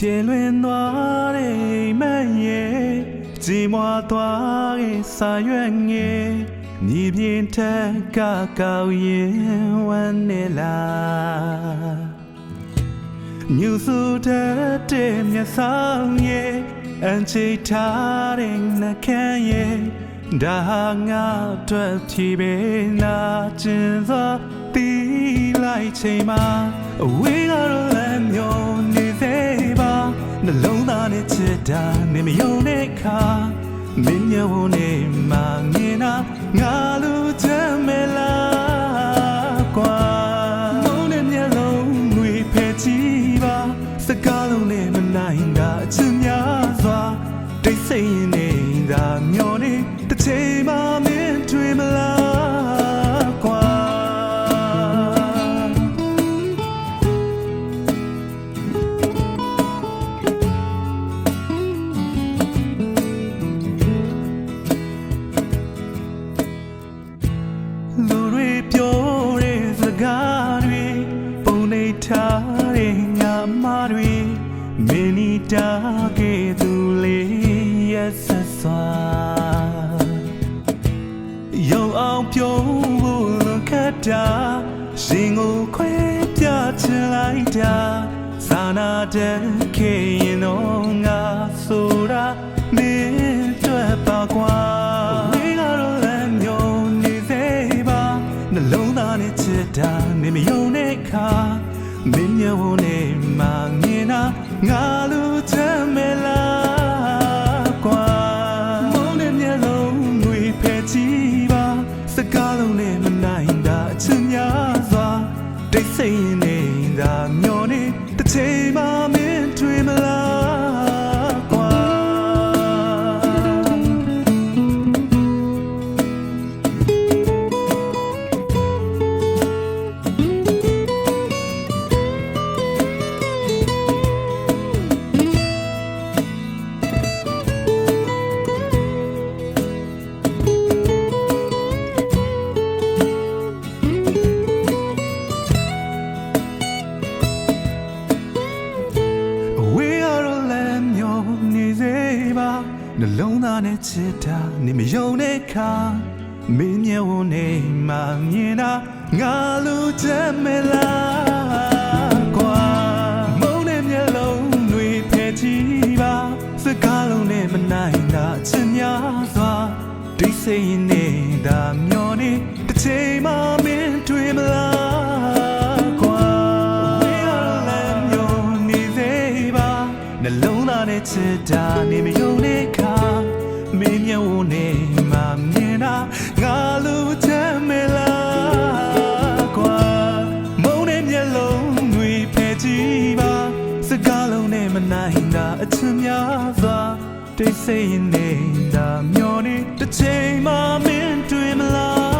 ပြေလွင်သွားတဲ့မရဲ့ကြီးမွားသွားတဲ့စာရွက်ငယ်မြေပြင်ထက်ကကောက်ရင်ဝမ်းနေလားညူစုတဲ့မျက်စောင်းရဲ့အန်ချီထားတဲ့နှကန်းရဲ့ဒါဟာငါအတွက်ဖြေပေးနာကျင်စွာတီးလိုက်ချိန်မှာအဝေးကတော့လမ်းမျိုးနေသေးပါနှလုံးသားနဲ့ချစ်တာနေမယုံတဲ့ခါမင်းမျက်ဝန်းနဲ့မှမြင်တာငါလူချမ်းမလားကွာမုန်းတဲ့မျက်လုံးတွေဖယ်ကြည့်ပါစကားလုံးနဲ့မနိုင်တာအချစ်များစွာတိတ်ဆိတ်ရင်နေတာမျောနေတစ်ချိန်မှမင်းတွေ့မလားကွာလူတွေပြောတဲ့စကားတွေပုံနေထားတဲ့ငါမတွေမင်းနီတာခဲ့သူလေးရဲ့ဆက်စွာရုံအောင်ပြုံးဖို့လွန်ခတ်တာရှင်ကိုခွဲပြချင်လိုက်တာစာနာတဲ့ခေရင်တော့ငါဆိုတာမင်းတွေ့ပါကွာဝေးကတော့လမ်းမျိုးနေသေးပါနှလုံးသားနဲ့ချစ်တာနေမယုံတဲ့ခါမင်းမျက်ဝန်းနဲ့မှမြင်တာငါလူချမ်းမလားကွာမုန်းတဲ့မျက်လုံးတွေဖယ်ကြည့်ပါစကားလုံးနဲ့မနိုင်တာအချစ်များစွာတိတ်ဆိတ်ရင်နေတာမျောနေတစ်ချိန်မှမင်းတွေ့မလားကွာနှလုံးသားနဲ့ချစ်တာနေမယုံတဲ့ခါမင်းမျက်ဝန်းနဲ့မှမြင်တာငါလူချမ်းမလားကွာမုန်းတဲ့မျက်လုံးတွေဖယ်ကြည့်ပါစကားလုံးနဲ့မနိုင်တာအချစ်များစွာတိတ်ဆိတ်ရင်နေတာမျောနေတစ်ချိန်မှမင်းတွေ့မလားကွာဝေးရလည်းမျိုးနေသေးပါနှလုံးသားနဲ့ချစ်တာနေမယုံတဲ့ခါမင်းမျက်ဝန်းနဲ့မှမြင်တာငါလူချမ်းမလားကွာမုန်းတဲ့မျက်လုံးတွေဖယ်ကြည့်ပါစကားလုံးနဲ့မနိုင်တာအချစ်များစွာတိတ်ဆိတ်ရင်နေတာမျောနေတစ်ချိန်မှမင်းတွေ့မလား